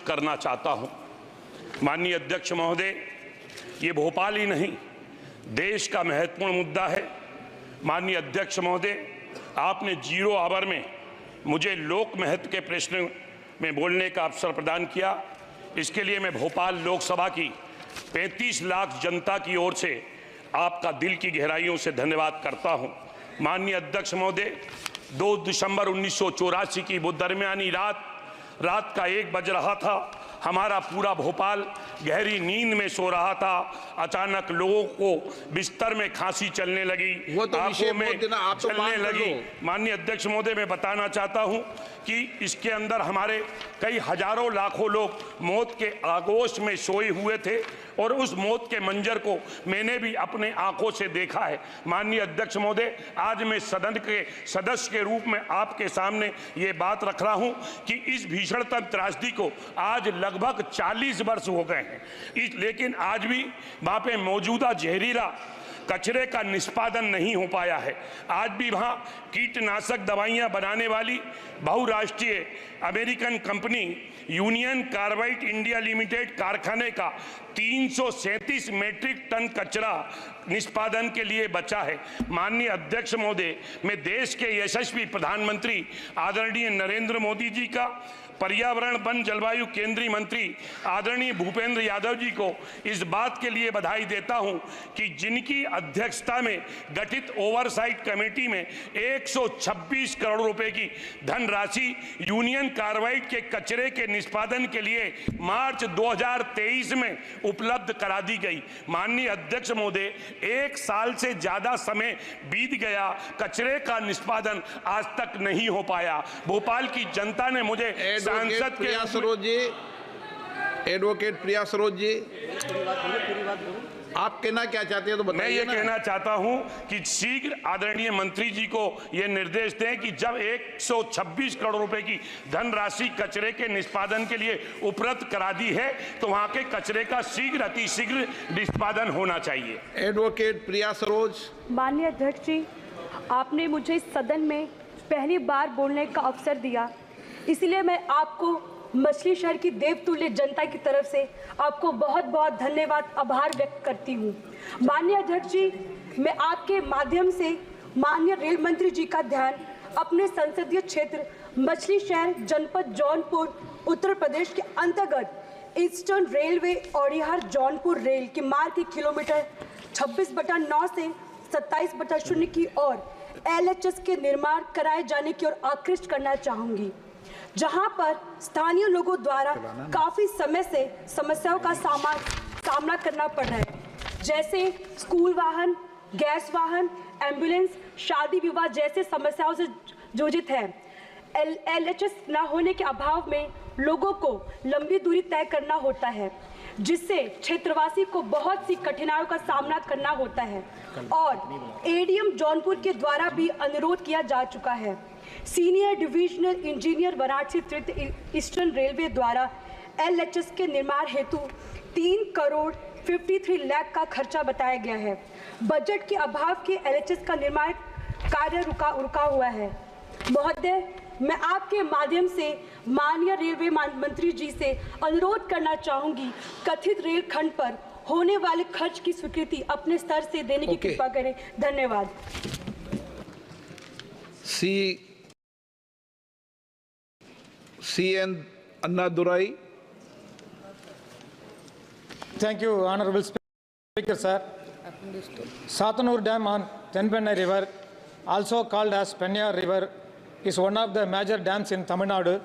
करना चाहता हूं। माननीय अध्यक्ष महोदय, ये भोपाल ही नहीं देश का महत्वपूर्ण मुद्दा है। माननीय अध्यक्ष महोदय, आपने 0 आवर में मुझे लोक महत्व के प्रश्न में बोलने का अवसर प्रदान किया। इसके लिए मैं भोपाल लोकसभा की 35 लाख जनता की ओर से आपका दिल की गहराइयों से धन्यवाद करता हूं। माननीय अध्यक्ष महोदय, 2 दिसंबर 1984 की वो दरमियानी रात का 1 बज रहा था। हमारा पूरा भोपाल गहरी नींद में सो रहा था। अचानक लोगों को बिस्तर में खांसी चलने लगी, आंखों में चलने लगी। माननीय अध्यक्ष महोदय, मैं बताना चाहता हूं कि इसके अंदर हमारे कई हजारों लाखों लोग मौत के आगोश में सोए हुए थे और उस मौत के मंजर को मैंने भी अपने आंखों से देखा है। माननीय अध्यक्ष महोदय, आज मैं सदन के सदस्य के रूप में आपके सामने ये बात रख रहा हूं कि इस भीषणतम त्रासदी को आज लगभग 40 वर्ष हो गए हैं, लेकिन आज भी वहां पे मौजूदा जहरीला कचरे का निष्पादन नहीं हो पाया है। आज भी वहां कीटनाशक दवाइयां बनाने वाली बहुराष्ट्रीय American company union carbide India limited कारखाने का 337 मीट्रिक टन कचरा निष्पादन के लिए बचा है। माननीय अध्यक्ष महोदय, मैं देश के यशस्वी प्रधानमंत्री आदरणीय नरेंद्र मोदी जी का, पर्यावरण वन जलवायु केंद्रीय मंत्री आदरणीय भूपेंद्र यादव जी को इस बात के लिए बधाई देता हूं कि जिनकी अध्यक्षता में गठित ओवरसाइट कमेटी में 126 करोड़ रुपए की धनराशि यूनियन कार्बाइड के कचरे के निष्पादन के लिए मार्च 2023 में उपलब्ध करा दी गई। माननीय अध्यक्ष महोदय, 1 साल से ज्यादा समय बीत गया, कचरे का निष्पादन आज तक नहीं हो पाया। भोपाल की जनता ने मुझे सांसद प्रिया सरोज जी, एडवोकेट प्रिया सरोज जी, आप कहना क्या चाहते हैं तो बताइए। मैं ये कहना चाहता हूं कि शीघ्र आदरणीय मंत्री जी को ये निर्देश दें कि जब 126 करोड़ रुपए की धनराशि कचरे के निष्पादन के लिए उपलब्ध करा दी है तो वहां के कचरे का अतिशीघ्र निष्पादन होना चाहिए। एडवोकेट प्रिया सरोज। माननीय अध्यक्ष जी, आपने मुझे सदन में पहली बार बोलने का अवसर दिया, इसलिए मैं आपको मछली शहर की देवतुल्य जनता की तरफ से आपको बहुत बहुत धन्यवाद, आभार व्यक्त करती हूँ। माननीय अध्यक्ष जी, मैं आपके माध्यम से माननीय रेल मंत्री जी का ध्यान अपने संसदीय क्षेत्र मछली शहर जनपद जौनपुर उत्तर प्रदेश के अंतर्गत eastern railway Aunrihar Jaunpur rail के मार्ग की किलोमीटर 26/9 से 27/0 की ओर LHS के निर्माण कराए जाने की ओर आकृष्ट करना चाहूंगी, जहां पर स्थानीय लोगों द्वारा काफी समय से समस्याओं का सामना करना पड़ रहा है, जैसे स्कूल वाहन, गैस वाहन, एम्बुलेंस, शादी विवाह जैसे समस्याओं से जूझित है। LHS न होने के अभाव में लोगों को लंबी दूरी तय करना होता है, जिससे क्षेत्रवासी को बहुत सी कठिनाइयों का सामना करना होता है और ADM जौनपुर के द्वारा भी अनुरोध किया जा चुका है। सीनियर डिविजनल इंजीनियर वाराणसी तृतीय ईस्टर्न रेलवे द्वारा LHS के निर्माण हेतु 3 करोड़ 53 लाख का खर्चा बताया गया है। बजट के अभाव के LHS का निर्माण कार्य रुका हुआ है। महोदय, मैं आपके माध्यम से माननीय रेलवे मंत्री जी से अनुरोध करना चाहूंगी, कथित रेल खंड पर होने वाले खर्च की स्वीकृति अपने स्तर से देने की कृपा करें। धन्यवाद। CN Annadurai. Thank you, Honorable Speaker, sir. Sathanur Dam on Tenpenna River, also called as Penna River, is one of the major dams in Tamil Nadu.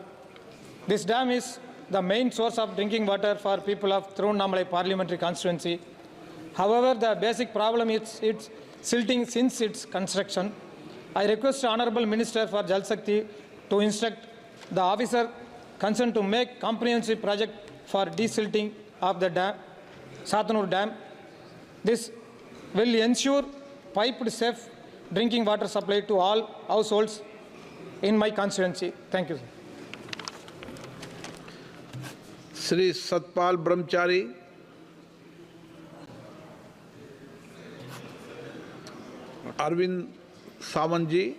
This dam is the main source of drinking water for people of Thiruvannamalai parliamentary constituency. However, the basic problem is its silting since its construction. I request the Honorable Minister for Jal Shakti to instruct the officer concerned to make comprehensive project for desilting of the dam, Sathanur Dam. This will ensure piped safe drinking water supply to all households in my constituency. Thank you, sir. Shri Satpal Brahmachari. Arvind Samant ji.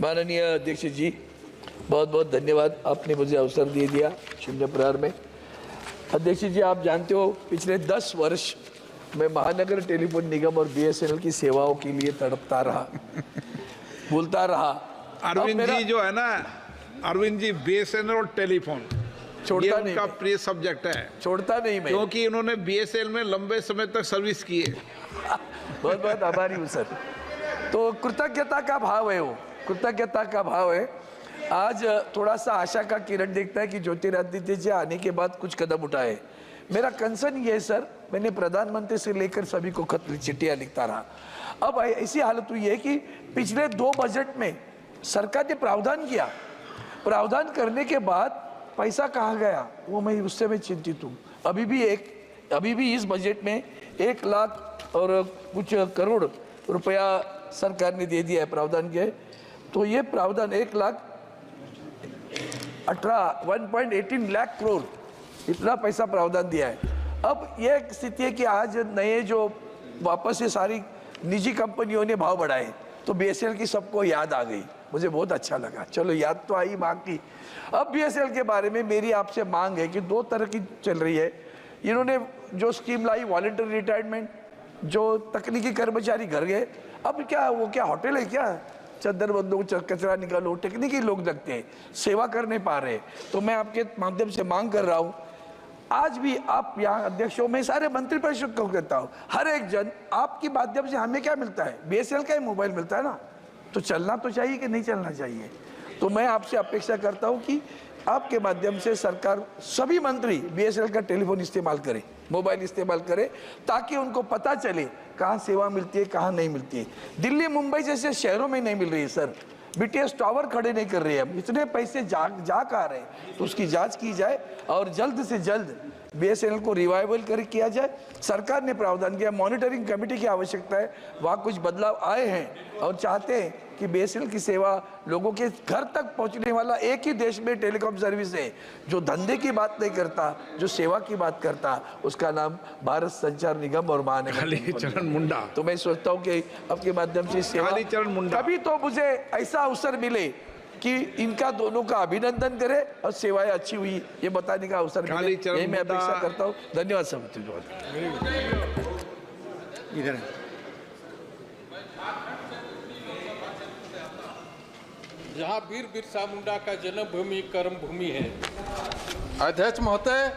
माननीय अध्यक्ष जी, बहुत बहुत धन्यवाद, आपने मुझे अवसर दे दिया शून्य प्रहर में। अध्यक्ष जी, आप जानते हो पिछले 10 वर्ष मैं महानगर टेलीफोन निगम और बीएसएनएल की सेवाओं के लिए तड़पता रहा, बोलता रहा। अरविंद जी जो है ना, अरविंद जी बीएसएनएल और टेलीफोन छोड़ता ये नहीं, उनका प्रिय सब्जेक्ट है, छोड़ता नहीं मैं, क्योंकि इन्होंने बीएसएनएल में लंबे समय तक सर्विस की है। बहुत बहुत आभारी हूँ सर। तो कृतज्ञता का भाव है, वो कृतज्ञता का भाव है। आज थोड़ा सा आशा का किरण देखता है कि ज्योतिरादित्य जी आने के बाद कुछ कदम उठाए। मेरा कंसर्न ये है सर, मैंने प्रधानमंत्री से लेकर सभी को खत चिट्ठियाँ लिखता रहा। अब ऐसी हालत हुई है कि पिछले 2 बजट में सरकार ने प्रावधान किया, प्रावधान करने के बाद पैसा कहाँ गया वो उससे मैं चिंतित हूँ। अभी भी इस बजट में 1 लाख और कुछ करोड़ रुपया सरकार ने दे दिया है, प्रावधान किया है। तो ये प्रावधान 1.18 लाख करोड़ इतना पैसा प्रावधान दिया है। अब ये स्थिति है कि आज नए जो वापस से सारी निजी कंपनियों ने भाव बढ़ाए तो बीएसएनएल की सबको याद आ गई, मुझे बहुत अच्छा लगा। चलो याद तो आई मांग की। अब बीएसएनएल के बारे में मेरी आपसे मांग है कि 2 तरह की चल रही है। इन्होंने जो स्कीम लाई वॉलंटरी रिटायरमेंट, जो तकनीकी कर्मचारी घर गए, अब क्या वो क्या होटल है क्या, चद्दर बंदो कचरा निकालो, टेक्निकल लोग लगते हैं, सेवा कर नहीं पा रहे। तो मैं आपके माध्यम से मांग कर रहा हूँ, आज भी आप यहाँ अध्यक्षों में सारे मंत्री परिषद को कहता हूँ, हर एक जन आपकी माध्यम से हमें क्या मिलता है, बीएसएनएल का ही मोबाइल मिलता है ना, तो चलना तो चाहिए कि नहीं चलना चाहिए। तो मैं आपसे अपेक्षा करता हूँ कि आपके माध्यम से सरकार सभी मंत्री बीएसएनएल का टेलीफोन इस्तेमाल करें, मोबाइल इस्तेमाल करें, ताकि उनको पता चले कहाँ सेवा मिलती है कहाँ नहीं मिलती है। दिल्ली मुंबई जैसे शहरों में नहीं मिल रही है सर, बीटीएस टावर खड़े नहीं कर रहे हैं, इतने पैसे जा कहाँ रहे हैं, तो उसकी जांच की जाए और जल्द से जल्द बीएसएनएल को रिवाइवल किया जाए। सरकार ने प्रावधान किया, मॉनिटरिंग कमेटी की आवश्यकता है, वहाँ कुछ बदलाव आए हैं और चाहते हैं कि बीएसएनएल की सेवा लोगों के घर तक पहुँचने वाला एक ही देश में टेलीकॉम सर्विस है, जो धंधे की बात नहीं करता, जो सेवा की बात करता, उसका नाम भारत संचार निगम और महानगर। कालीचरण मुंडा। तो मैं सोचता हूँ कि आपके माध्यम से सेवा, कालीचरण मुंडा, तभी तो मुझे ऐसा अवसर मिले कि इनका दोनों का अभिनंदन करे और सेवाएं अच्छी हुई ये बताने का अवसर मिले, यही मैं अपेक्षा करता हूँ। धन्यवाद सर। इधर जहाँ वीर बिरसा मुंडा का जन्मभूमि कर्म भूमि है। अध्यक्ष महोदय,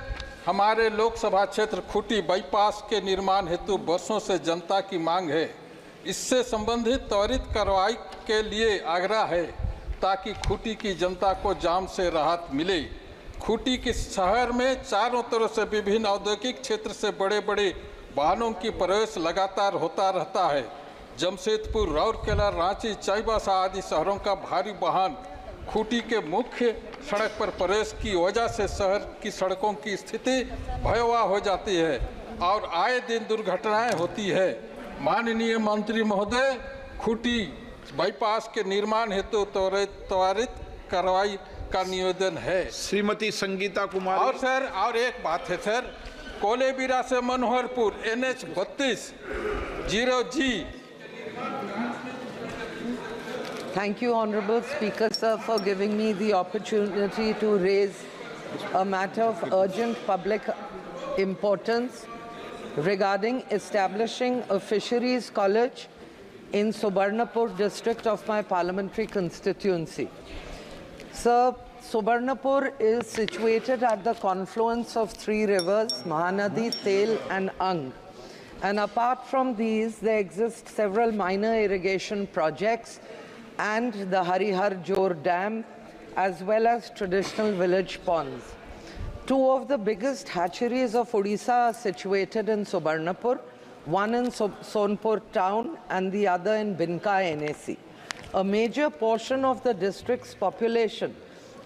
हमारे लोकसभा क्षेत्र खूंटी बाईपास के निर्माण हेतु वर्षों से जनता की मांग है। इससे संबंधित त्वरित कार्रवाई के लिए आग्रह है ताकि खूंटी की जनता को जाम से राहत मिले। खूंटी के शहर में चारों तरफ से विभिन्न औद्योगिक क्षेत्र से बड़े बड़े वाहनों की प्रवेश लगातार होता रहता है। जमशेदपुर, राउरकेला, रांची, चाईबासा आदि शहरों का भारी वाहन खूंटी के मुख्य सड़क पर प्रवेश की वजह से शहर की सड़कों की स्थिति भयावह हो जाती है और आए दिन दुर्घटनाएं होती है। माननीय मंत्री महोदय, खूंटी बाईपास के निर्माण हेतु त्वरित कार्रवाई का निवेदन है। श्रीमती संगीता कुमार। और सर, और एक बात है सर, कोलेबिरा से Manoharpur NH 32 0G। Thank you, Honorable Speaker, sir, for giving me the opportunity to raise a matter of urgent public importance regarding establishing a fisheries college in Subarnapur district of my parliamentary constituency. Sir, Subarnapur is situated at the confluence of 3 rivers, Mahanadi, Tel and Ang. And apart from these, there exist several minor irrigation projects and the Harihar Jor Dam, as well as traditional village ponds. 2 of the biggest hatcheries of Odisha are situated in Subarnapur, one in Sonpur town and the other in Binka NAC. A major portion of the district's population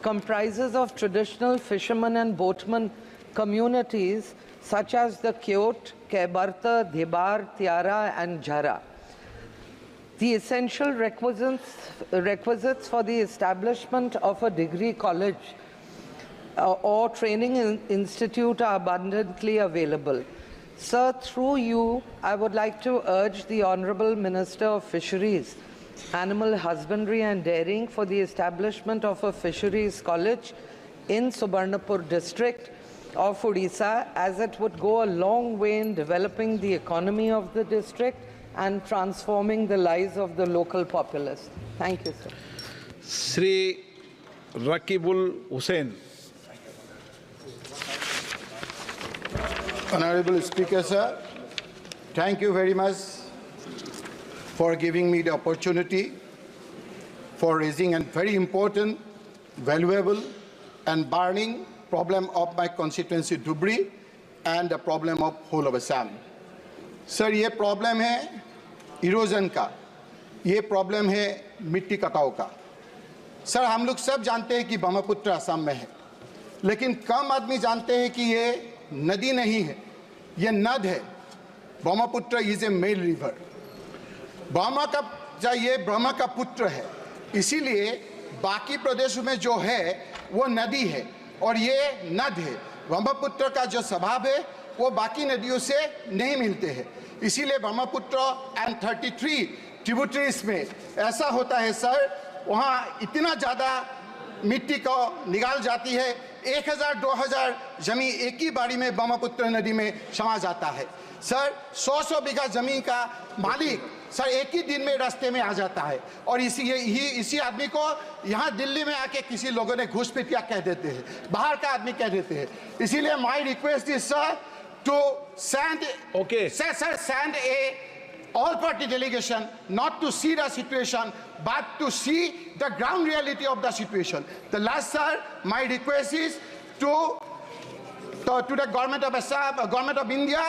comprises of traditional fishermen and boatmen communities such as the Kyot, Kebarta, Dhibar, Tiara and Jhara. The essential requisites for the establishment of a degree college or training institute are abundantly available. Sir, through you, I would like to urge the Honorable Minister of Fisheries Animal Husbandry and Dairying for the establishment of a fisheries college in Subarnapur district of Odisha, as it would go a long way in developing the economy of the district and transforming the lives of the local populace. Thank you, sir. Sri Rakibul Hussain. Honorable Speaker, sir, thank you very much for giving me the opportunity for raising a very important, valuable and burning problem of my constituency Dhubri and the problem of whole of Assam. Sir ये problem है erosion का, ये problem है मिट्टी कटाव का। Sir हम लोग सब जानते हैं कि ब्रह्मपुत्र असम में है, लेकिन कम आदमी जानते हैं कि ये नदी नहीं है, ये नद है। Brahmaputra is a male river. Brahma का पुत्र है, इसीलिए बाकी प्रदेशों में जो है वो नदी है और ये नद है। ब्रह्मपुत्र का जो स्वभाव है वो बाकी नदियों से नहीं मिलते हैं, इसीलिए ब्रह्मपुत्र एंड 33 ट्रिब्यूटरीज में ऐसा होता है सर, वहाँ इतना ज़्यादा मिट्टी को निकाल जाती है, 1000-2000 जमीन एक ही बारी में ब्रह्मपुत्र नदी में समा जाता है। सर 100 बीघा जमीन का मालिक सर एक ही दिन में रास्ते में आ जाता है, और इसी आदमी को यहाँ दिल्ली में आके किसी लोगों ने घुसपैठिया कह देते हैं, बाहर का आदमी कह देते हैं। इसीलिए my request is sir to send send a all-party delegation not to see the situation but to see the ground reality of the situation. The last, sir, my request is to the government of Assam, government of India,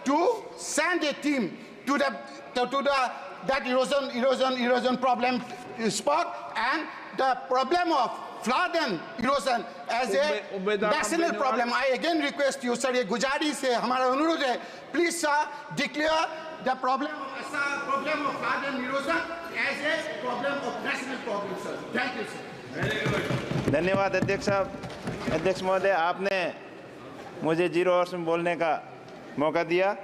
to send a team to that erosion problem spot, and the problem of flood and erosion as a national problem. I again request you, sir, ये गुजारिश है, हमारा अनुरोध है, please sir, declare the problem of flood and erosion as a problem of national problem, sir. Thank you, sir. धन्यवाद अध्यक्ष साहब। अध्यक्ष महोदय, आपने मुझे 0 आवर्स में बोलने का मौका दिया।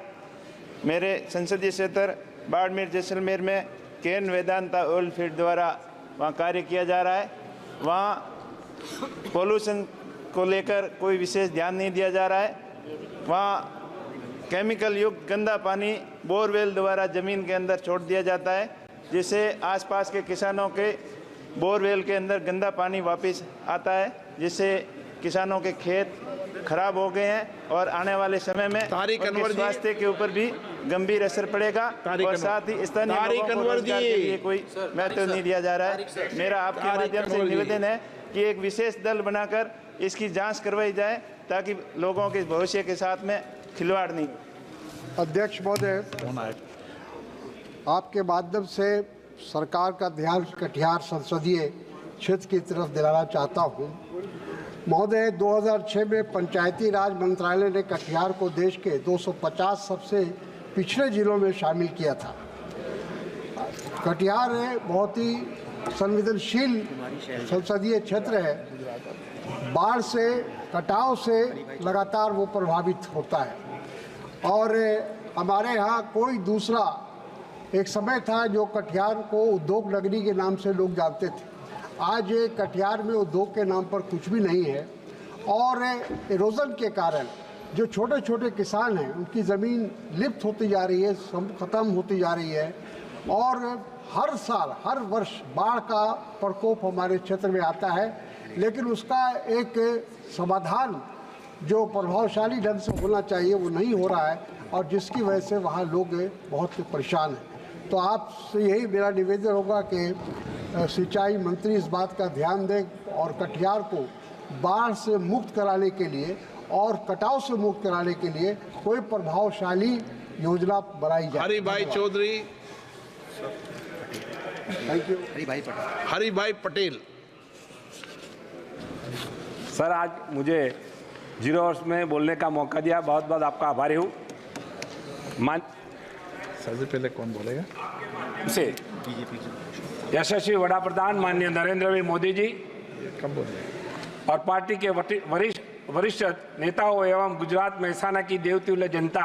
मेरे संसदीय क्षेत्र बाड़मेर जैसलमेर में केन वेदांता ऑयल फील्ड द्वारा वहाँ कार्य किया जा रहा है। वहाँ पोल्यूशन को लेकर कोई विशेष ध्यान नहीं दिया जा रहा है। वहाँ केमिकल युक्त गंदा पानी बोरवेल द्वारा ज़मीन के अंदर छोड़ दिया जाता है, जिससे आसपास के किसानों के बोरवेल के अंदर गंदा पानी वापस आता है, जिससे किसानों के खेत खराब हो गए हैं और आने वाले समय में उनके स्वास्थ्य के ऊपर भी गंभीर असर पड़ेगा, और साथ ही स्थानीय लोगों को रोजगार के लिए कोई महत्व नहीं दिया जा रहा है। मेरा आपके माध्यम से निवेदन है कि एक विशेष दल बनाकर इसकी जांच करवाई जाए, ताकि लोगों के भविष्य के साथ में खिलवाड़ नहीं। अध्यक्ष महोदय, आपके माध्यम से सरकार का ध्यान कटिहार संसदीय क्षेत्र की तरफ दिलाना चाहता हूँ। महोदय, 2006 में पंचायती राज मंत्रालय ने कटिहार को देश के 250 सबसे पिछड़े जिलों में शामिल किया था। कटिहार बहुत ही संवेदनशील संसदीय क्षेत्र है। बाढ़ से, कटाव से लगातार वो प्रभावित होता है, और हमारे यहाँ कोई दूसरा एक समय था जो कटिहार को उद्योग नगरी के नाम से लोग जानते थे। आज कटिहार में उद्योग के नाम पर कुछ भी नहीं है, और इरोजन के कारण जो छोटे छोटे किसान हैं उनकी ज़मीन लिप्त होती जा रही है, ख़त्म होती जा रही है, और हर साल हर वर्ष बाढ़ का प्रकोप हमारे क्षेत्र में आता है, लेकिन उसका एक समाधान जो प्रभावशाली ढंग से होना चाहिए वो नहीं हो रहा है, और जिसकी वजह से वहाँ लोग बहुत परेशान हैं। तो आपसे यही मेरा निवेदन होगा कि सिंचाई मंत्री इस बात का ध्यान दें और कटिहार को बाढ़ से मुक्त कराने के लिए और कटाव से मुक्त कराने के लिए कोई प्रभावशाली योजना बनाई जाए। हरि भाई चौधरी, थैंक यू। हरि भाई पटेल। सर, आज मुझे 0 आवर्स में बोलने का मौका दिया, बहुत बहुत आपका आभारी हूँ। सबसे पहले कौन बोलेगा? से यशस्वी वड़ा प्रधान माननीय नरेंद्र भाई मोदी जी कब बोले? और पार्टी के वरिष्ठ नेताओं एवं गुजरात मेहसाना की देवतुल्य जनता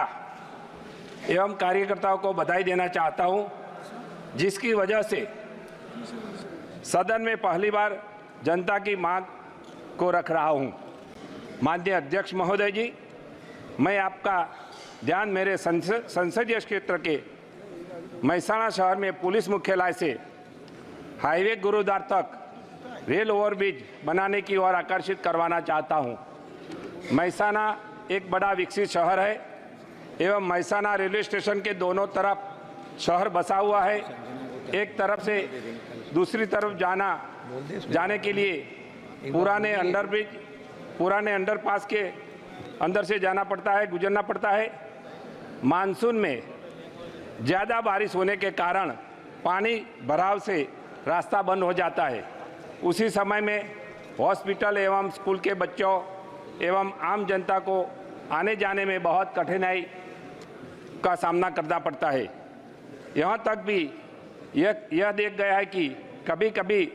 एवं कार्यकर्ताओं को बधाई देना चाहता हूं, जिसकी वजह से सदन में पहली बार जनता की मांग को रख रहा हूं। माननीय अध्यक्ष महोदय जी, मैं आपका ध्यान मेरे संसदीय क्षेत्र के मेहसाणा शहर में पुलिस मुख्यालय से हाईवे गुरुद्वार तक रेल ओवरब्रिज बनाने की ओर आकर्षित करवाना चाहता हूं। मेहसाणा एक बड़ा विकसित शहर है एवं मेहसाणा रेलवे स्टेशन के दोनों तरफ शहर बसा हुआ है। एक तरफ से दूसरी तरफ जाने के लिए पुराने अंडरपास के अंदर से जाना पड़ता है, गुजरना पड़ता है। मानसून में ज़्यादा बारिश होने के कारण पानी भराव से रास्ता बंद हो जाता है। उसी समय में हॉस्पिटल एवं स्कूल के बच्चों एवं आम जनता को आने जाने में बहुत कठिनाई का सामना करना पड़ता है। यहाँ तक भी यह देख गया है कि कभी कभी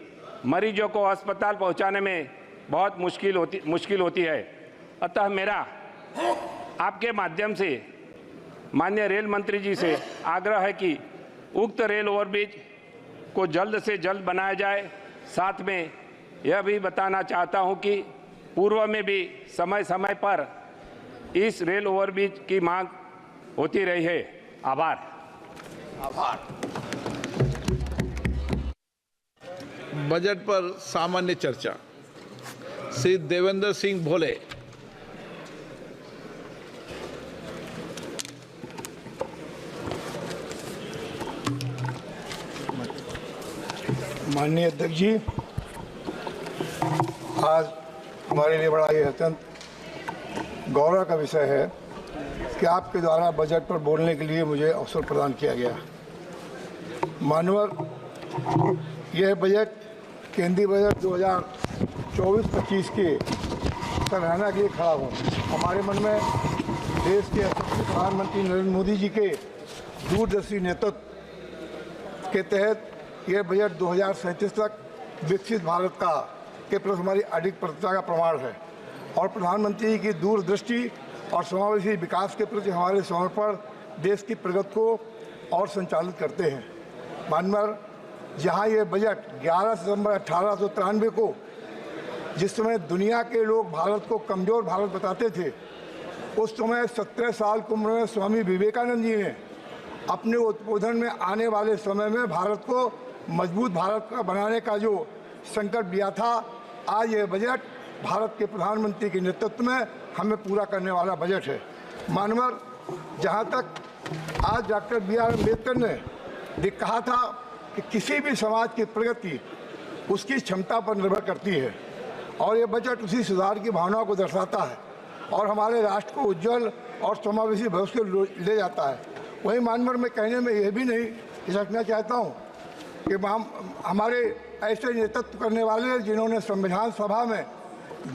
मरीजों को अस्पताल पहुँचाने में बहुत मुश्किल होती है। अतः मेरा आपके माध्यम से माननीय रेल मंत्री जी से आग्रह है कि उक्त रेल ओवरब्रिज को जल्द से जल्द बनाया जाए। साथ में यह भी बताना चाहता हूं कि पूर्व में भी समय समय पर इस रेल ओवरब्रिज की मांग होती रही है। आभार। बजट पर सामान्य चर्चा। श्री देवेंद्र सिंह भोले। माननीय अध्यक्ष जी, आज हमारे लिए बड़ा ये अत्यंत गौरव का विषय है कि आपके द्वारा बजट पर बोलने के लिए मुझे अवसर प्रदान किया गया। मानवर यह बजट केंद्रीय बजट 2024-25 के सराहना के लिए खड़ा हूँ। हमारे मन में देश के प्रधानमंत्री नरेंद्र मोदी जी के दूरदर्शी नेतृत्व के तहत यह बजट 2037 तक विकसित भारत का के प्रति हमारी अडिग प्रतिबद्धता का प्रमाण है और प्रधानमंत्री की दूरदृष्टि और समावेशी विकास के प्रति हमारे समर्पण देश की प्रगति को और संचालित करते हैं। मानवर जहां ये बजट 11 सितंबर 1893 को, जिस समय दुनिया के लोग भारत को कमज़ोर भारत बताते थे, उस समय 17 साल की उम्र में स्वामी विवेकानंद जी ने अपने उद्बोधन में आने वाले समय में भारत को मजबूत भारत का बनाने का जो संकल्प लिया था, आज यह बजट भारत के प्रधानमंत्री के नेतृत्व में हमें पूरा करने वाला बजट है। मानवर जहाँ तक आज डॉक्टर B.R. अम्बेडकर ने कहा था कि किसी भी समाज की प्रगति उसकी क्षमता पर निर्भर करती है और ये बजट उसी सुधार की भावना को दर्शाता है और हमारे राष्ट्र को उज्जवल और समावेशी भविष्य को ले जाता है। वही मानवर में कहने में यह भी नहीं हिचकना चाहता हूँ कि हमारे ऐसे नेतृत्व करने वाले जिन्होंने संविधान सभा में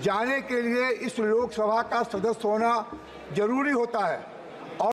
जाने के लिए इस लोकसभा का सदस्य होना जरूरी होता है,